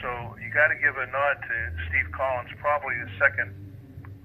So you got to give a nod to Steve Collins, probably the second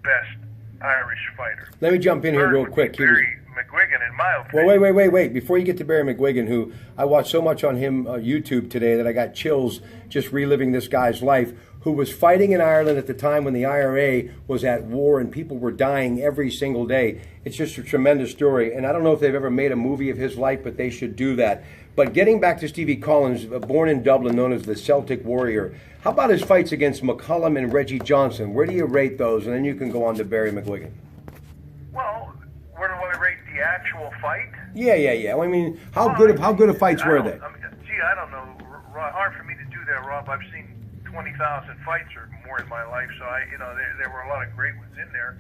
best Irish fighter. Let me jump in here real quick. Barry McGuigan, in my opinion. Well, wait. Before you get to Barry McGuigan, who I watched so much on him YouTube today that I got chills just reliving this guy's life, who was fighting in Ireland at the time when the IRA was at war and people were dying every single day. It's just a tremendous story. And I don't know if they've ever made a movie of his life, but they should do that. But getting back to Stevie Collins, born in Dublin, known as the Celtic Warrior, how about his fights against McCallum and Reggie Johnson? Where do you rate those? And then you can go on to Barry McGuigan. Well, where do I rate the actual fight? Yeah. I mean, how good of fights were they? I don't know. Hard for me to do that, Rob. I've seen 20,000 fights or more in my life, so there were a lot of great ones in there.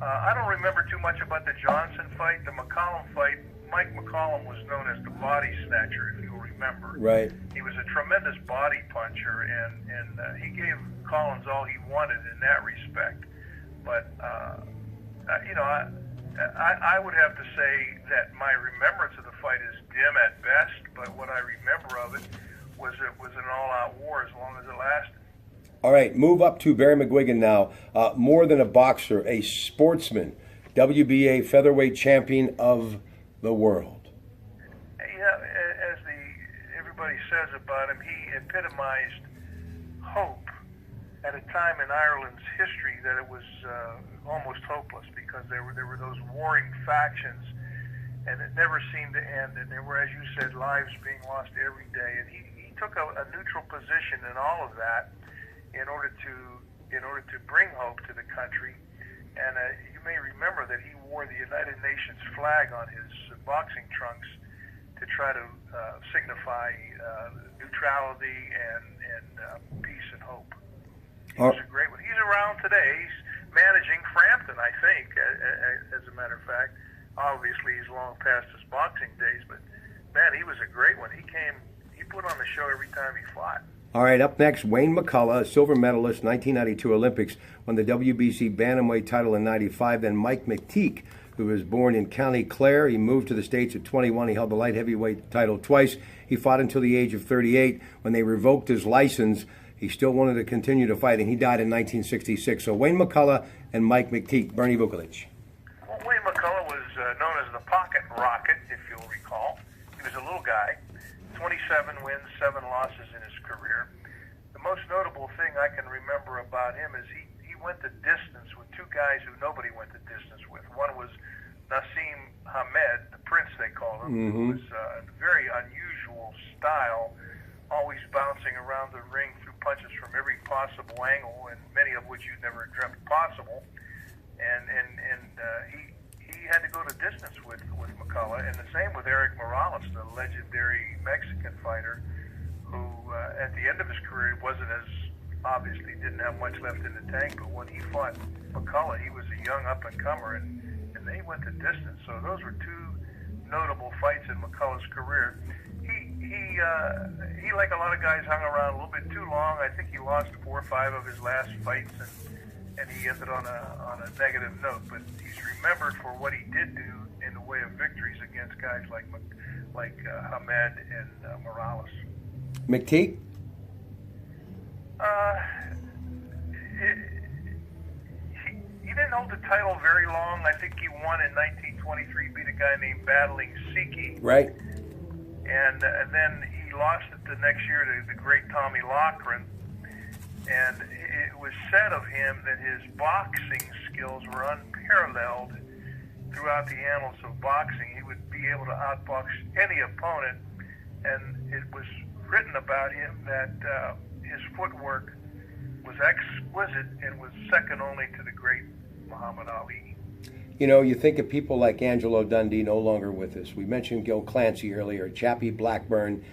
I don't remember too much about the Johnson fight. The McCallum fight, Mike McCallum was known as the body snatcher, if you'll remember. Right. He was a tremendous body puncher, and he gave Collins all he wanted in that respect. But, I would have to say that my remembrance of the fight is dim at best, but what I remember of it was an all-out war as long as it lasted. All right, move up to Barry McGuigan now. More than a boxer, a sportsman, WBA featherweight champion of the world. Yeah, as everybody says about him, he epitomized hope at a time in Ireland's history that it was almost hopeless, because there were those warring factions, and it never seemed to end. And there were, as you said, lives being lost every day. And he took a neutral position in all of that in order to bring hope to the country. And you may remember that he wore the United Nations flag on his boxing trunks to try to signify neutrality and peace and hope. He was a great one. He's around today. He's managing Frampton, I think, as a matter of fact. Obviously, he's long past his boxing days, but, man, he was a great one. He put on the show every time he fought. All right, up next, Wayne McCullough, silver medalist, 1992 Olympics, won the WBC Bantamweight title in 95. Then Mike McTeague, who was born in County Clare. He moved to the States at 21. He held the light heavyweight title twice. He fought until the age of 38. When they revoked his license, he still wanted to continue to fight, and he died in 1966. So Wayne McCullough and Mike McTeague. Bernie Vukovic. Well, Wayne McCullough was known as the Pocket Rocket, if you'll recall. He was a little guy, 27 wins, 7 losses in his career. The most notable thing I can remember about him is he went the distance with two guys who nobody went the distance with. One was Nassim Hamed, the Prince they called him, who was a very unusual style, always bouncing around the ring through punches from every possible angle, and many of which you'd never dreamt possible. And he had to go the distance with McCullough, and the same with Eric Morales, the legendary Mexican fighter, who at the end of his career wasn't as obviously didn't have much left in the tank, but when he fought McCullough, he was a young up-and-comer, and they went the distance. So those were two notable fights in McCullough's career. He like a lot of guys, hung around a little bit too long. I think he lost 4 or 5 of his last fights, and he ended on a negative note. But he's remembered for what he did do in the way of victories against guys like Hamed and Morales. McTeague? He didn't hold the title very long. I think he won in 1923, beat a guy named Battling Siki. Right. And then he lost it the next year to the great Tommy Loughran. And it was said of him that his boxing skills were unparalleled throughout the annals of boxing. He would be able to outbox any opponent. And it was written about him that his footwork was exquisite and was second only to the great Muhammad Ali. You know, you think of people like Angelo Dundee, no longer with us. We mentioned Gil Clancy earlier, Chappie Blackburn,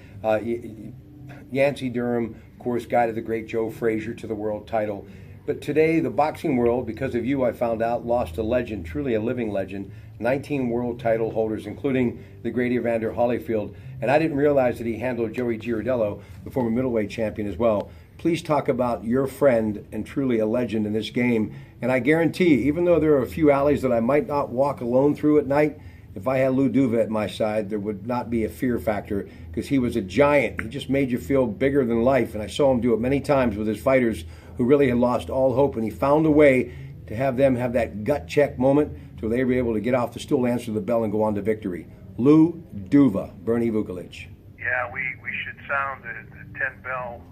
Yancey Durham, of course, guided the great Joe Frazier to the world title. But today, the boxing world, because of you, I found out, lost a legend, truly a living legend. 19 world title holders, including the great Evander Holyfield. And I didn't realize that he handled Joey Giardello, the former middleweight champion, as well. Please talk about your friend and truly a legend in this game. And I guarantee, even though there are a few alleys that I might not walk alone through at night, if I had Lou Duva at my side, there would not be a fear factor because he was a giant. He just made you feel bigger than life, and I saw him do it many times with his fighters who really had lost all hope, and he found a way to have them have that gut check moment so they were able to get off the stool, answer the bell, and go on to victory. Lou Duva, Bernie Vukovic. Yeah, we should sound the 10-bell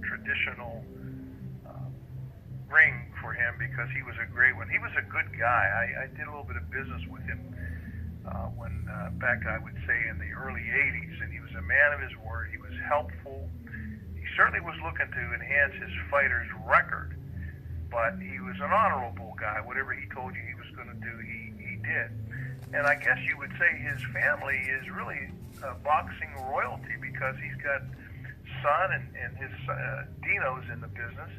traditional ring for him because he was a great one. He was a good guy. I did a little bit of business with him when back, I would say, in the early 80s, and he was a man of his word. He was helpful. He certainly was looking to enhance his fighter's record, but he was an honorable guy. Whatever he told you he was going to do, he did. And I guess you would say his family is really boxing royalty because he's got son and his Dino's in the business.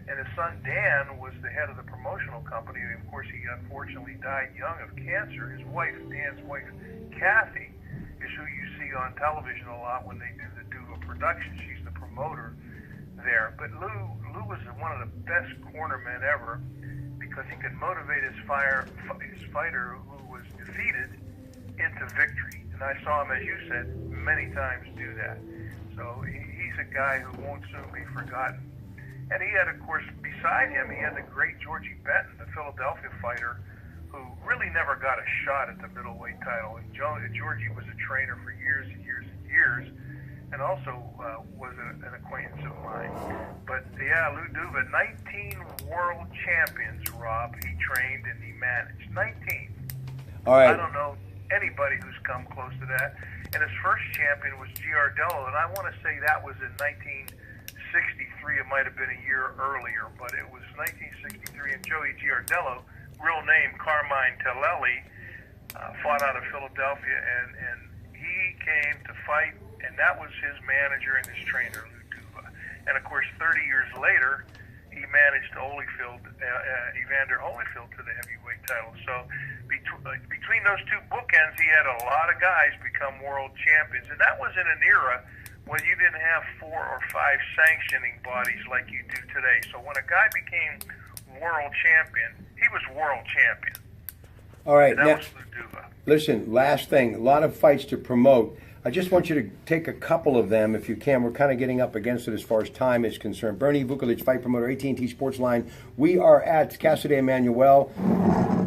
And his son Dan was the head of the promotional company. Of course, he unfortunately died young of cancer. His wife, Dan's wife, Kathy, is who you see on television a lot when they do the Duva production. She's the promoter there. But Lou was one of the best cornermen ever because he could motivate his fighter who was defeated into victory. And I saw him, as you said, many times do that. So he's a guy who won't soon be forgotten. And he had, of course, beside him, he had the great Georgie Benton, the Philadelphia fighter, who really never got a shot at the middleweight title. And Georgie was a trainer for years and years and years, and also was an acquaintance of mine. But yeah, Lou Duva, 19 world champions, Rob, he trained and he managed. 19. All right. I don't know anybody who's come close to that. And his first champion was Giardello, and I want to say that was in 1963. It might have been a year earlier, but it was 1963, and Joey Giardello, real name Carmine Tellelli, fought out of Philadelphia, and he came to fight, and that was his manager and his trainer, Lou Duva. And of course, 30 years later, he managed Evander Holyfield to the heavyweight title. So between those two bookends, he had a lot of guys become world champions, and that was in an era when you didn't have 4 or 5 sanctioning bodies like you do today. So when a guy became world champion, he was world champion. All right, and that was Lou Duva. Listen, last thing, a lot of fights to promote. I just want you to take a couple of them if you can. We're kind of getting up against it as far as time is concerned. Bernie Vukovic, fight promoter, AT&T Sports Line. We are at Casa de Emmanuel.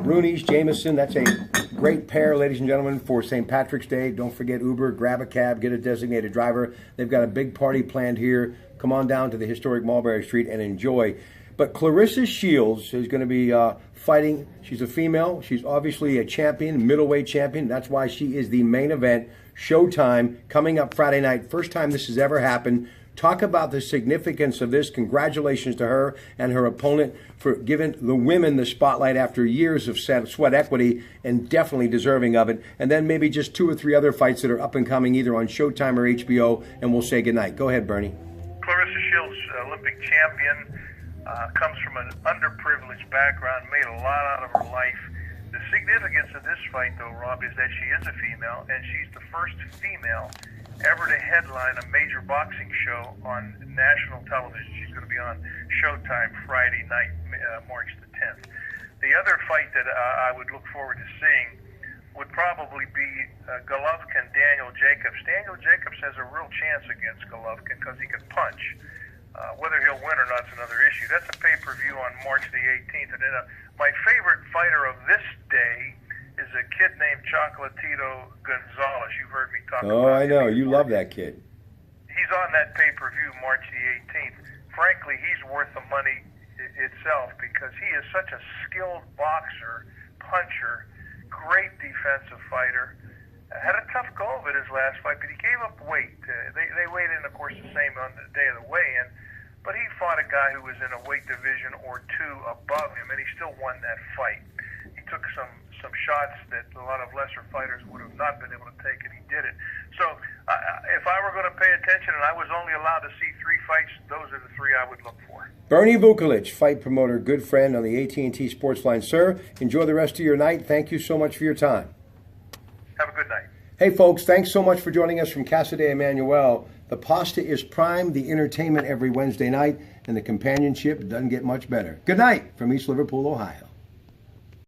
Rooney's, Jameson, that's a great pair, ladies and gentlemen, for St. Patrick's Day. Don't forget Uber, grab a cab, get a designated driver. They've got a big party planned here. Come on down to the historic Mulberry Street and enjoy. But Clarissa Shields is going to be fighting. She's a female. She's obviously a champion, middleweight champion. That's why she is the main event. Showtime coming up Friday night. First time this has ever happened. Talk about the significance of this. Congratulations to her and her opponent for giving the women the spotlight after years of sweat equity, and definitely deserving of it. And then maybe just 2 or 3 other fights that are up and coming either on Showtime or HBO, and we'll say goodnight. Go ahead, Bernie. Clarissa Shields, Olympic champion, comes from an underprivileged background, made a lot out of her life. The significance of this fight, though, Rob, is that she is a female, and she's the first female ever to headline a major boxing show on national television. She's going to be on Showtime Friday night, March the 10th. The other fight that I would look forward to seeing would probably be Golovkin, Daniel Jacobs. Daniel Jacobs has a real chance against Golovkin because he can punch. Whether he'll win or not is another issue. That's a pay-per-view on March the 18th. And then my favorite fighter of this day is a kid named Chocolatito Gonzalez. You've heard me talk about him. Oh, I know. You love that kid. He's on that pay-per-view March the 18th. Frankly, he's worth the money itself because he is such a skilled boxer, puncher, great defensive fighter. Had a tough go of it his last fight, but he gave up weight. They weighed in, of course, the same on the day of the weigh-in, but he fought a guy who was in a weight division or 2 above him, and he still won that fight. He took some shots that a lot of lesser fighters would have not been able to take, and he did it. So if I were going to pay attention and I was only allowed to see 3 fights, those are the 3 I would look for. Bernie Vukovic, fight promoter, good friend on the AT&T Sports Line. Sir, enjoy the rest of your night. Thank you so much for your time. Have a good night. Hey, folks, thanks so much for joining us from Casa de Emmanuel. The pasta is prime, the entertainment every Wednesday night, and the companionship doesn't get much better. Good night from East Liverpool, Ohio.